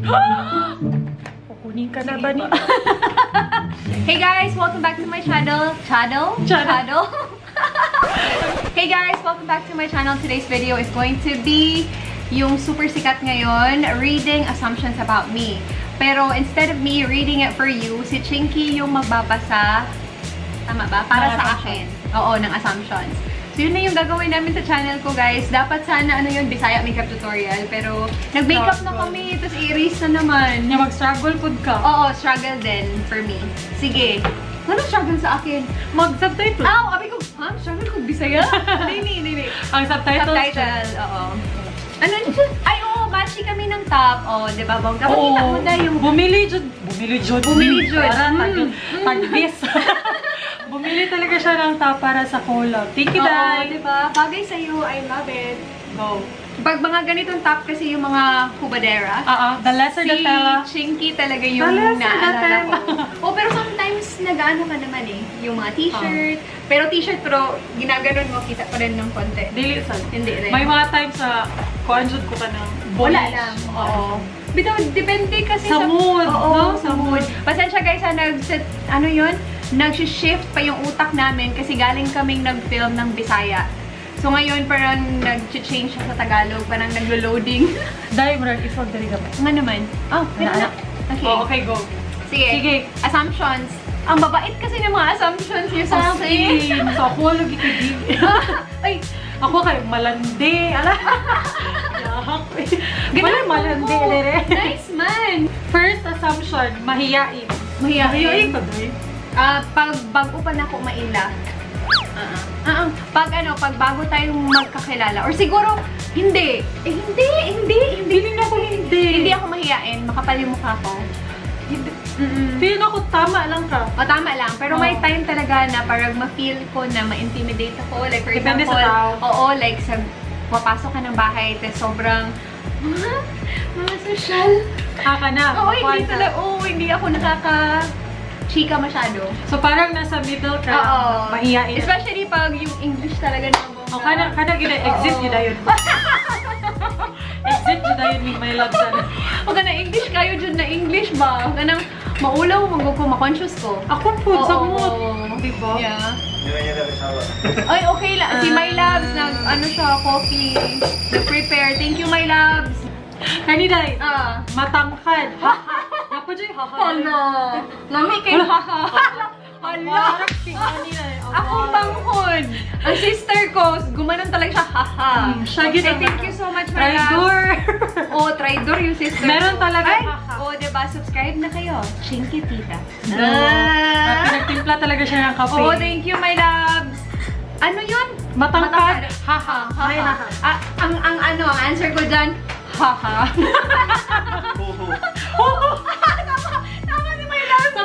Kukunin ka na ba niya? Hey guys, welcome back to my channel. Hey guys, welcome back to my channel. Today's video is going to be yung super sikat ngayon, reading assumptions about me. Pero instead of me reading it for you, si Chinky yung magbabasa, tama ba? Para sa akin. Oo, ng assumptions. So yun na yung gagawin namin sa channel ko guys. Dapat sana ano yun, Bisaya makeup tutorial. Pero nag-makeup na kami, tapos i-erase na naman. Yung mag-struggle food ka. Oo, struggle din for me. Sige. Ano struggle sa akin? Mag-subtitle. Abi ko, ha? Struggle ko Bisaya? Hindi. Ang subtitle. Oo. Ano yun? Ay, oo, matchy kami ng top. Oo, di ba? Dapat kita mo na yung... Bumili jud. Tag-bis. Bumili talaga siya ng top para sa collab. Thank you, Dai. Oo, di ba? Bagay sa'yo. I love it. Go. Pag mga ganitong top kasi yung mga hubadera. The lesser the tela. Si Chinky talaga yung naalala ko. Oh, pero sometimes nag-ano ka naman eh. Yung mga t-shirt. Pero t-shirt, pero ginaganon mo, kita pa rin ng konti. Dili sa. Hindi rin. May mga times na kuanjud ko ka ng wala lang. Oo. Bitaw, depende kasi sa mood. Oo, sa mood. Pasensya guys, ano yun? Nag-shift pa yung utak namin kasi galing kaming nag-film ng Bisaya. So ngayon parang nag-change siya sa Tagalog, parang naglo-loading. Dahil mo rin ifog dali gamay. Nga naman. Oh, Okay. Okay, go. Sige. Assumptions. Ang babait kasi ng mga assumptions niyo sa akin. So ako lagi kay Ay, ako kay malandi. Ala. Ganun malandi dire. Nice man. First assumption, mahiyain. Mahiyain ka doy. Pag bago pa na ako maila. Pag bago tayong magkakilala. Or siguro, hindi. Hindi ako mahiyain. Makapal yung mukha ko. Feel ako tama lang ka. O, tama lang. Pero may time talaga na parang ma-feel ko na ma-intimidate ako. Like, for depende example, sa tao. Oo, like, papasok ka ng bahay, tapos sobrang, mga social. Haka na. Oo, hindi ako chika masyado. So, parang nasa middle ka. Oo. Mahiyain. Especially pag yung English talaga na bongga. Kana gina-exit yun na yun. Exit yun na yun, my love sana. Huwag ka na English kayo dyan na English ba? Huwag ka nang maulaw, ma-conscious ko. Ako po, sa mood. Diba? Yeah. Ay, okay lang. Si My Loves, coffee. Nag-prepare. Thank you, My Loves. Kaniday, matangkad. Napo dyan, Hala. Lami kayo, haha. Hala. Akong banghod. Ang sister ko, gumanon talaga siya, haha. Thank you so much, My Loves. Traidor. Oh, traidor yung sister ko. Meron talaga, haha. Oh, diba? Subscribe na kayo. Chinky Tita. Pinagtimpla talaga siya ng kape. Oh, thank you, My Loves. Ano yun? Matangkad. Haha. Ang answer ko dyan, haha. Tama si My Loves.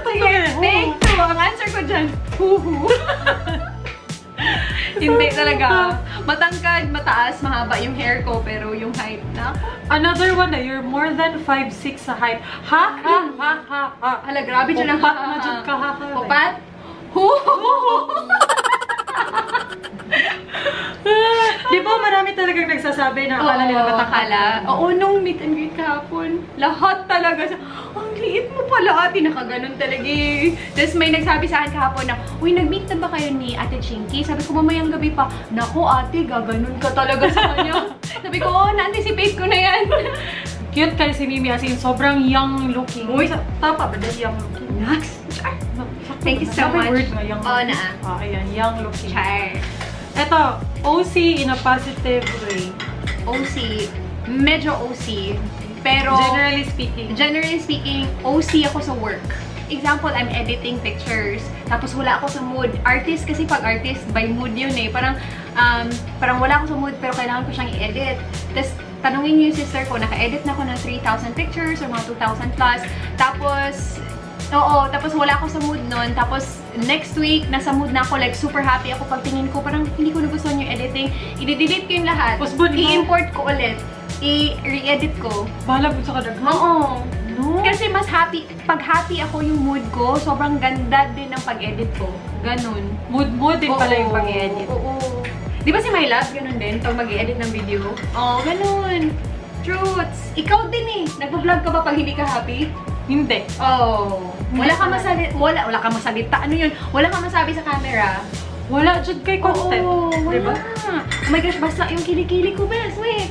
Sige, thank you. Ang answer ko dyan, huhu. Hindi talaga. Matangkad, mataas, mahaba yung hair ko, pero yung height na ako. Another one na, you're more than 5'6" sa height. Ha? Hala, grabe dyan ang Pupat na dyan ka, ha? Pupat? Di ba marami talagang nagsasabi na akala nila matangkad? Oo, nung meet and greet kahapon, lahat talaga sa, ang liit mo pala ate, nakaganon talaga eh. Tapos may nagsabi sa akin kahapon na, uy, nag-meet na ba kayo ni Ate Chinky? Sabi ko, mamayang gabi pa, naku ate, gaganon ka talaga sa kanya. Sabi ko, na-anticipate ko na yan. Cute kayo si Mimi, as in, sobrang young looking. Uy, tapa ba dahil young looking? Nax! Thank you so much. Word ba, young looking? Ayan, young looking. Char. Eto, OC in a positive way. OC. Medyo OC. Pero, generally speaking, OC ako sa work. Example, I'm editing pictures. Tapos wala ako sa mood. Artist kasi pag artist, by mood yun eh. Parang wala ako sa mood pero kailangan ko siyang i-edit. Tapos, tanungin niyo yung sister ko, naka-edit na ako ng 3,000 pictures or mga 2,000 plus. Tapos, tapos wala ako sa mood nun. Tapos, next week, nasa mood na ako, like, super happy ako. Pagtingin ko, parang hindi ko nagustuhan yung editing. I-delete ko yung lahat. I-import ko ulit. I-re-edit ko. Bahala po sa kadaghan? Oo. No? Kasi mas happy, pag happy ako yung mood ko, sobrang ganda din ng pag-edit ko. Ganun. Mood din pala yung pag-edit. Oo. Di ba si My Love, ganun din, pag mag-edit ng video? Oo, ganun. Truths. Ikaw din eh. Nagpa-vlog ka ba pag hindi ka happy? Hindi. Oh. Wala ka masalita. Ano yun? Wala ka masabi sa camera. Wala dyan kay content. Oo, wala. Diba? Oh my gosh, basta yung kilikili ko, best. Wait.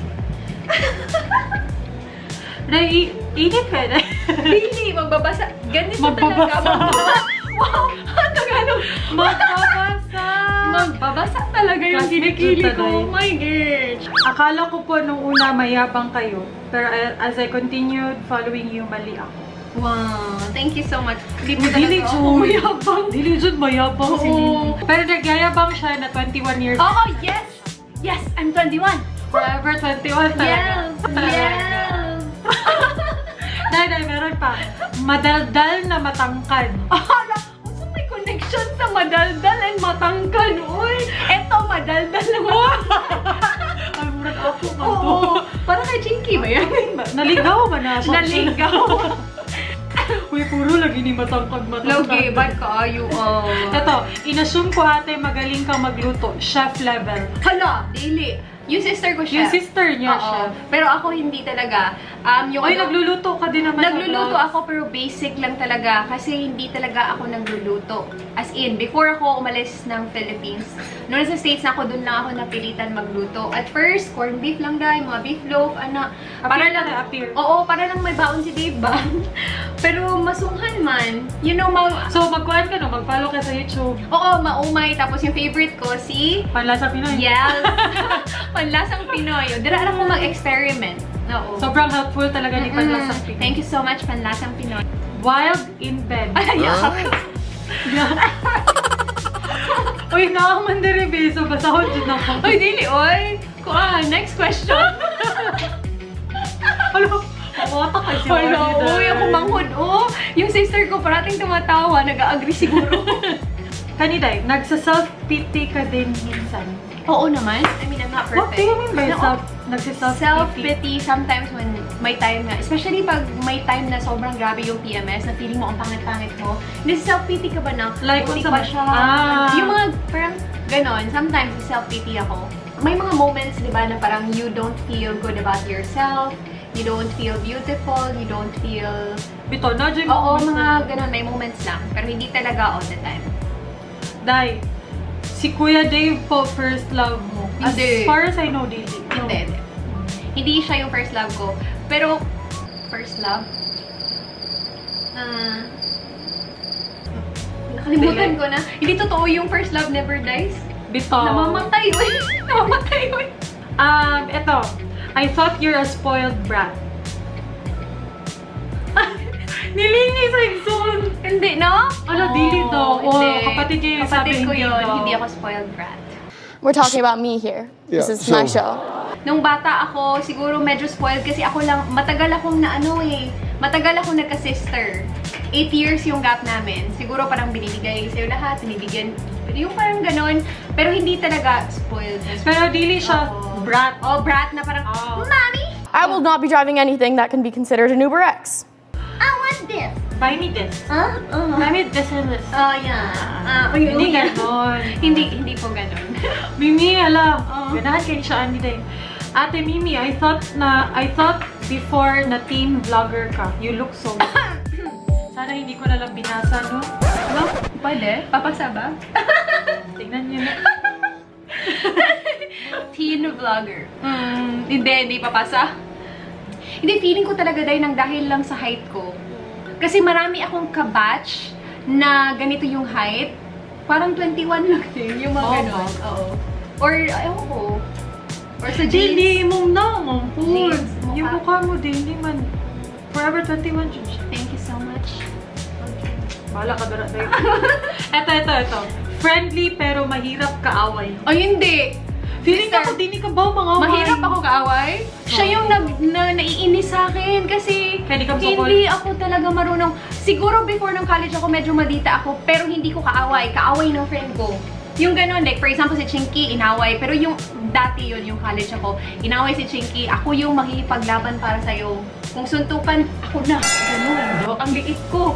Init ka na. Really, magbabasa. Ganito Magbabasa. talaga. Wow! Tagalog. Magbabasa. Magbabasa talaga yung kilikili ko. Oh my gosh. Akala ko po nung una mayabang kayo. Pero as I continued following you, mali ako. Wow, thank you so much. Hindi mo Dili talaga ako mayabang. Dili Jud mayabang si Oo. Lily. Pero nagyayabang siya na 21 years. Oh, yes! Yes, I'm 21. Forever 21 talaga. Yes! Yes! Dahil meron pa. Madaldal na matangkad. Hala, unsa may connection sa madaldal and matangkad? Uy, eto madaldal na matangkad. Ay, murag ako man to. Oo, para kay Chinky ba yan? Naligaw ba na siya? Naligaw. Uy, puro lagi ni matangkad. Logi, bad ka ayo. Ito, inassume ko ate magaling kang magluto. Chef level. Hala, dili. Yung sister ko siya. Yung sister niya, Oo. chef. Pero ako hindi talaga. Yung Ay, nagluluto ka din naman. Nagluluto ako pero basic lang talaga kasi hindi talaga ako nagluluto. As in, before ako umalis ng Philippines, noon sa States na ako, doon lang ako napilitan magluto. At first, corned beef lang dahil, mga beef loaf, para lang, oo, para lang may baon si Dave ba? Pero masunghan man. You know, so, magkuhan ka no? Mag-follow ka sa YouTube. Oo, maumay. Tapos yung favorite ko, si Panlasa Pinoy. Yes! Panlasang Pinoy. Dira ako mag-experiment. Oo. Sobrang helpful talaga ni Panlasang Pinoy. Thank you so much, Panlasang Pinoy. Wild in bed. Ayak! Uy, nakaman din rin, so basahon dyan ako. Uy, dili, oy! Next question. Hello? Mawata kayo si Hello, uy, ako manghod, oh! Yung sister ko parating tumatawa, nag-agree siguro. Kaniday, nagsa-self-pity ka din minsan. Oo naman. I mean, I'm not perfect. What do you mean by nagsa-self-pity? Self-pity sometimes when may time na, especially pag may time na sobrang grabe yung PMS, na feeling mo ang pangit-pangit mo. Hindi, self-pity ka ba na? Like, Buti kung pa siya. Yung mga, parang, ganon, sometimes self-pity ako. May mga moments, di ba, na parang you don't feel good about yourself, you don't feel beautiful, you don't feel... Bito, na dyan Oo, mga ganon, may moments lang. Pero hindi talaga all the time. Dai, si Kuya Dave po first love mo. Hindi. As far as I know, Dave. No. Hindi. Hindi siya yung first love ko. Pero, first love? Nakalimutan ko na. Hindi totoo yung first love never dies. Bito. Namamatay yun. Namamatay yun. Eto. I thought you're a spoiled brat. Nilingis sa exon. Hindi, no? Ano, dili to. Hindi. Kapatid niya yung sabi, Kapatid ko hindi yun. daw. Hindi ako spoiled brat. We're talking about me here. Yeah, This is my so- show. Nung bata ako, siguro medyo spoiled kasi ako lang, matagal akong matagal akong nagka-sister. 8 years yung gap namin. Siguro parang binibigay sa'yo lahat, binibigyan, yung parang ganon. Pero hindi talaga spoiled. Pero dili siya brat. Oh, brat na parang, Mommy, I will not be driving anything that can be considered an Uber X. I want this. Buy me this. Huh? Buy me this and this. Oh, yeah. Hindi ganon. Hindi po ganon. Mimi, ala. Ganahan kayo siya, Andy Day. Ate Mimi, I thought before na teen vlogger ka. You look so good. Sana hindi ko na lang binasa, no? No? Pwede? Papasa ba? Tingnan niyo na. Teen vlogger. Hindi papasa. Hindi, feeling ko talaga dahil lang sa height ko. Kasi marami akong kabatch na ganito yung height. Parang 21 lang din, yung mga ganon. Oo. Or, ewan ko. Or sa jeans. Dili mo na, mampun. Jeans, mukha. Yung mukha mo, dili man. Forever 21, Judge. Thank you so much. Bahala ka dara tayo. Ito. Friendly pero mahirap kaaway. Ay, hindi. Feeling Sister, ako, dini ka ba mga mahirap ako kaaway. Siya yung naiinis sa akin kasi Kaya di ka hindi ako talaga marunong. Siguro before ng college ako, medyo madita ako, pero hindi ko kaaway. Kaaway ng friend ko. Yung gano'n, like for example si Chinky, inaway. Pero yung dati yun, yung college ako, inaway si Chinky, ako yung makikipaglaban para sa'yo. Kung suntukan, ako na. Gano'n. Ang liit ko.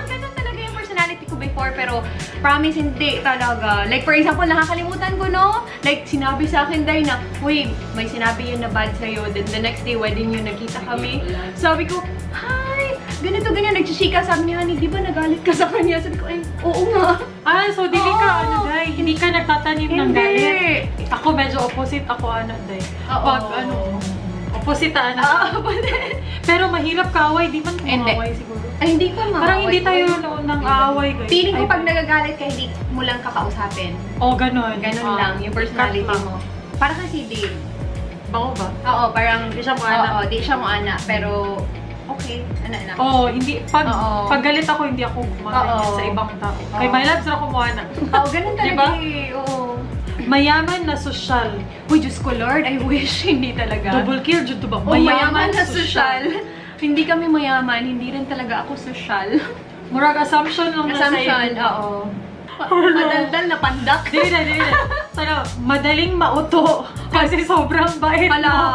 Gano'n talaga yung personality ko before, pero promise hindi talaga. Like, for example, nakakalimutan ko, no? Like, sinabi sa akin, Day, na, uy, may sinabi yun na bad sa'yo. Then, the next day, wedding yun, nagkita kami. Sabi ko, hi, ganito, ganyan, nagsichika. Sabi niya, Honey, di ba nagalit ka sa kanya? Sabi ko, ay, oo nga. So, dili ka, Day, hindi ka nagtatanim ng Hindi. galit. Ako, medyo opposite ako, Day. Pag, opposite, Pero mahirap kaaway, di man kumaway siguro. Ay, hindi ko Parang hindi tayo nang aaway, guys. Feeling ko pag nagagalit ka, hindi mo lang kakausapin. Ganon. Ganon lang, yung personality mo. Parang kasi Dave. Bango ba? Oo, parang Di siya mo ana. Oo, di siya mo ana. Pero, okay. Ana. Hindi. Pag galit ako, hindi ako gumaganyan sa ibang tao. Kay my loves na kumuha na. Oo, ganun talaga Diba? Oo. Mayaman na sosyal. Uy, Diyos ko Lord, I wish hindi talaga. Double kill, dyan to ba? Mayaman na sosyal. Hindi kami mayaman, hindi rin talaga ako sosyal. Murag assumption lang na sa Assumption, iyo. oo. Madaldal na pandak. Dili na. Sana, madaling mauto. Kasi sobrang bait Pala. mo.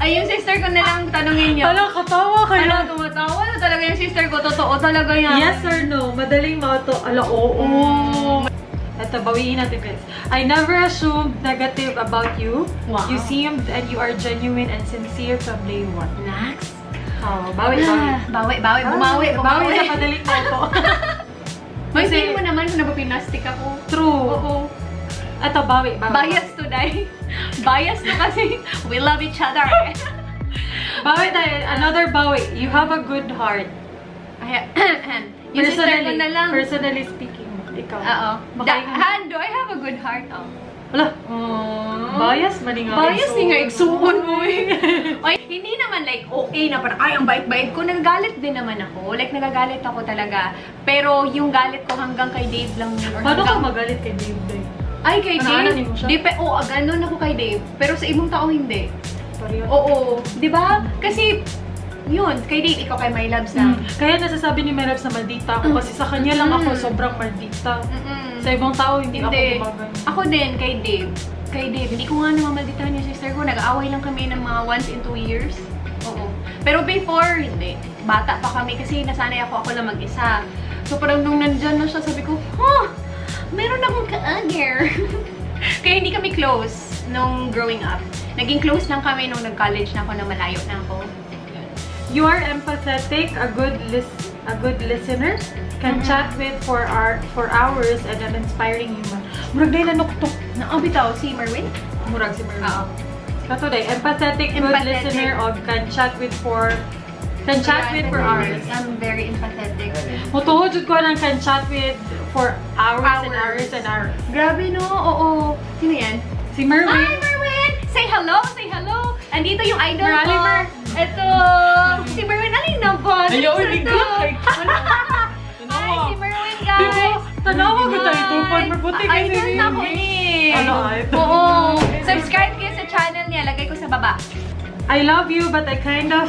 Ay, yung sister ko na lang tanongin niya. Pala, katawa kayo. Pala, tumatawa na talaga yung sister ko. Totoo talaga yan. Yes or no? Madaling mauto. Oo. Ito, bawiin natin, guys. I never assumed negative about you. Wow. You seemed and you are genuine and sincere from day one. Next. Bawi. Bumawi sa madaling mauto. May feeling mo naman kung napapinastic ako. True. Oo. Ito, bawi. Bias today. Bias na kasi we love each other. Bawi tayo. Another bawi. You have a good heart. Yung sister ko na lang. Personally speaking, ikaw. Oo. Han, do I have a good heart? Wala. Bias man nga. Bias ni nga, igsuon mo eh. Ay, hindi naman like, okay na parang, ay, ang bait-bait ko. Nagagalit din naman ako. Like, nagagalit ako talaga. Pero yung galit ko hanggang kay Dave lang yun. Paano ka magalit kay Dave, Day? Ay, kay Pangalan Dave? mo siya? Oo, ganun ako kay Dave. Pero sa ibang tao, hindi. Pareho. Oo. Di ba? Kasi, yun, kay Dave, ikaw kay My Loves na. Kaya nasasabi ni Merebs na maldita ako kasi sa kanya lang ako sobrang maldita. Sa ibang tao, hindi ako gumaganyan. Ako din, kay Dave. Kay Dave, hindi ko nga namamalditahan yung sister ko. Nag-aaway lang kami ng mga once in 2 years. Oo. Pero before, hindi. Bata pa kami kasi nasanay ako lang mag-isa. So parang nung nandyan na siya, sabi ko, meron akong ka-agger. Kaya hindi kami close nung growing up. Naging close lang kami nung nag-college na ako na malayo na ako. You are empathetic, a good listener, can chat with for hours, and an inspiring human. Murag day nanuktok. Bitaw, si Merwin? Murag si Merwin. Oo. Kato day, empathetic, good listener, o can chat with for hours. I'm very empathetic. Mutuhod jud ko nang can chat with for hours and hours and hours. Grabe no? Oo. Sino yan? Si Merwin. Hi, Merwin! Say hello! Say hello! Andito yung idol ko. Ito! Si Merwin, alin na ba? Ayaw, bigay. Hi, si Merwin, guys! Tanawa ko tayo ito. Mabuti kasi idol na ko ni. Oo. Subscribe kayo sa channel niya. Lagay ko sa baba. I love you, but I kind of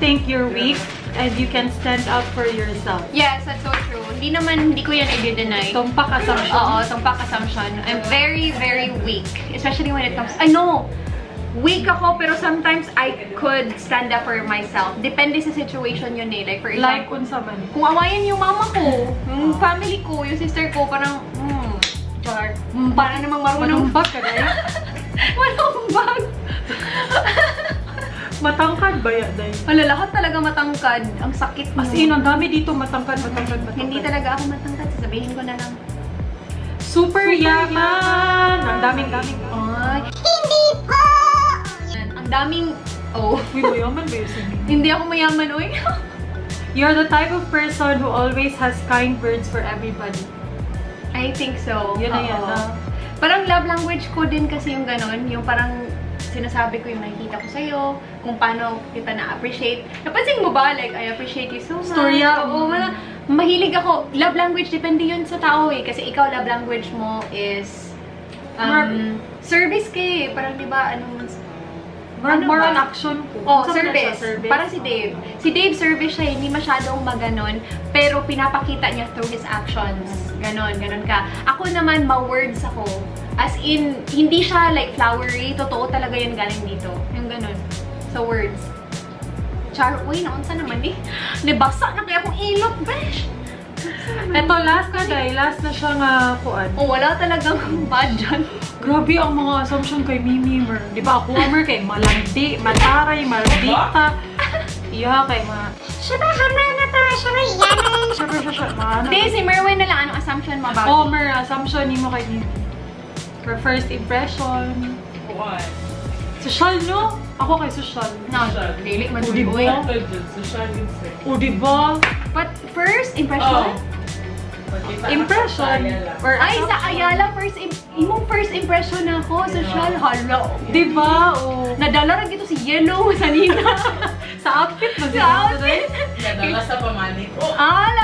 think you're weak and you can stand up for yourself. Yes, that's so true. Hindi ko yan i-deny. Tumpak assumption. Oo, tumpak assumption. I'm very, very weak. Especially when it comes... I know! Weak ako, pero sometimes I could stand up for myself. Depende sa situation yun eh. Like, for example, unsa man. kung awayan yung mama ko, yung family ko, yung sister ko, parang, parang namang marunong. Manumbag ka dahil? Manumbag! Matangkad ba yan dahil? Wala, lahat talaga matangkad. Ang sakit mo. As in, ang dami dito matangkad. Hindi talaga ako matangkad. Sasabihin ko na lang. Super yaman! Ang daming. Ay, hindi po! Ang daming... Uy, mayaman ba yun? Hindi ako mayaman, uy. You're the type of person who always has kind words for everybody. I think so. Yun na yan. Parang love language ko din kasi yung ganon. Yung parang sinasabi ko yung nakikita ko sa'yo, kung paano kita na-appreciate. Napansin mo ba? Like, I appreciate you so much. Storya. Oo, mahilig ako. Love language, depende yun sa tao eh. Kasi ikaw, love language mo is service ka eh. Parang diba, More on action ko. Service. Parang si Dave. Si Dave, service siya, hindi masyadong maganon, pero pinapakita niya through his actions. Ganon ka. Ako naman, ma-words ako. As in, hindi siya like flowery, totoo talaga yun galing dito. Yung ganon. So, words. Uy, naunsa naman eh. Nabasa na kaya akong ilot, besh! Eto, last na dahil. Last na siya nga kuan. Oh, wala talagang bad dyan. Grabe ang mga assumption kay Mimi. Di ba ako, kay malandi, mataray, maldita. Iya, kay Siya Hindi, si Merwin na lang. Anong assumption mo about? Oh, assumption ni mo kay Mimi. For first impression. What? Social, no? Ako kay social. No, really, O, diba? O, diba? But first impression? Impression? Or Ay, sa Ayala, imong first impression na ako, social, hello. Diba? O. Nadala rin ito si Yellow sa Nina. Sa outfit mo. Sa outfit. Nadala sa pamani ko.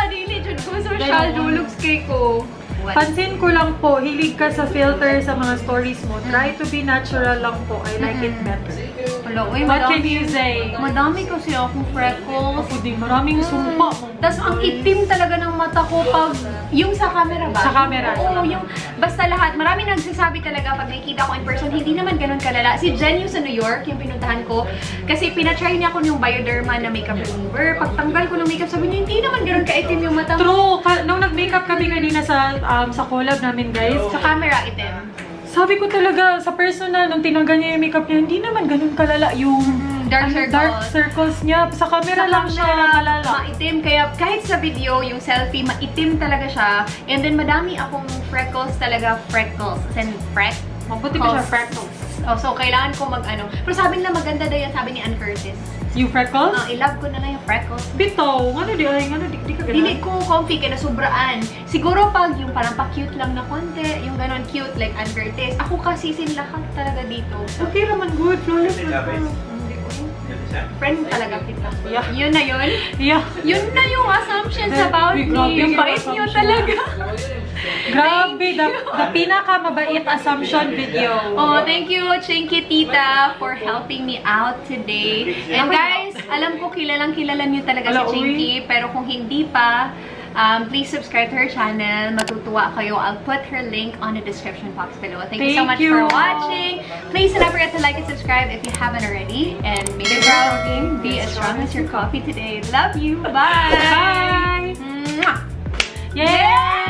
Dili, jud ko social, dulugs kay ko. Pansin ko lang po, hilig ka sa filter sa mga stories mo. Try to be natural lang po. I like it better. Hello, uy, What can you say? Madami kasi akong freckles. Ako din, maraming sumpa. Tapos ang itim talaga ng mata ko pag yung sa camera ba? Sa camera. Oo, yung basta lahat. Marami nagsasabi talaga pag nakikita ko in person, hindi naman ganun kalala. Si Jen yung sa New York, yung pinuntahan ko, kasi pinatry niya ako yung Bioderma na makeup remover. Pagtanggal ko ng makeup, sabi niya, hindi naman ganun kaitim yung mata mo. True. Nung nag-makeup kami kanina sa collab namin, guys. Sa camera, itim. Sabi ko talaga, sa personal, nung tinanggal niya yung makeup niya, hindi naman ganun kalala yung dark circles niya. Sa camera lang siya malala. Maitim. Kaya kahit sa video, yung selfie, maitim talaga siya. And then madami akong freckles talaga. Freckles. As in, Mabuti pa siya, freckles. Oh, so, kailangan ko mag-ano. Pero sabi nila maganda daw yan, sabi ni Ann Curtis. Yung freckles? I-love ko na lang yung freckles. Bitaw. Ano di ka ganun? Dili ko comfy, kaya nasubraan. Siguro pag yung parang pa-cute lang na konti, yung ganon cute like Ann Curtis. Ako kasi lahat talaga dito. Okay naman, good. Flawless na pa. Friend talaga kita. Yeah. Yun na yun. Yeah. Yun na yung assumptions about me. Yung bait nyo talaga. Grabe, the pinaka-mabait assumption video. Oh, thank you, Chinky Tita, for helping me out today. And guys, alam ko kilalang-kilala nyo talaga si Chinky, pero kung hindi pa, please subscribe to her channel. Matutuwa kayo. I'll put her link on the description box below. Thank you so much for watching. Please don't forget to like and subscribe if you haven't already. And make your proud be as strong as your coffee today. Love you. Bye. Bye. Mwah. Yeah.